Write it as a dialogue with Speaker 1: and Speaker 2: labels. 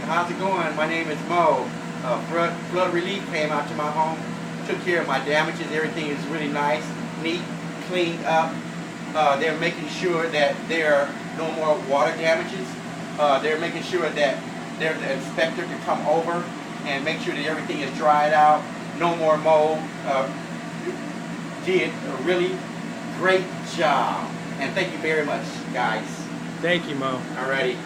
Speaker 1: how's it going? My name is Mo. Flood Relief came out to my home, took care of my damages. Everything is really nice, neat, cleaned up. They're making sure that there are no more water damages. They're making sure that there's an inspector to come over and make sure that everything is dried out. No more mold. Did a really great job. And thank you very much, guys.
Speaker 2: Thank you, Mo.
Speaker 1: Alrighty.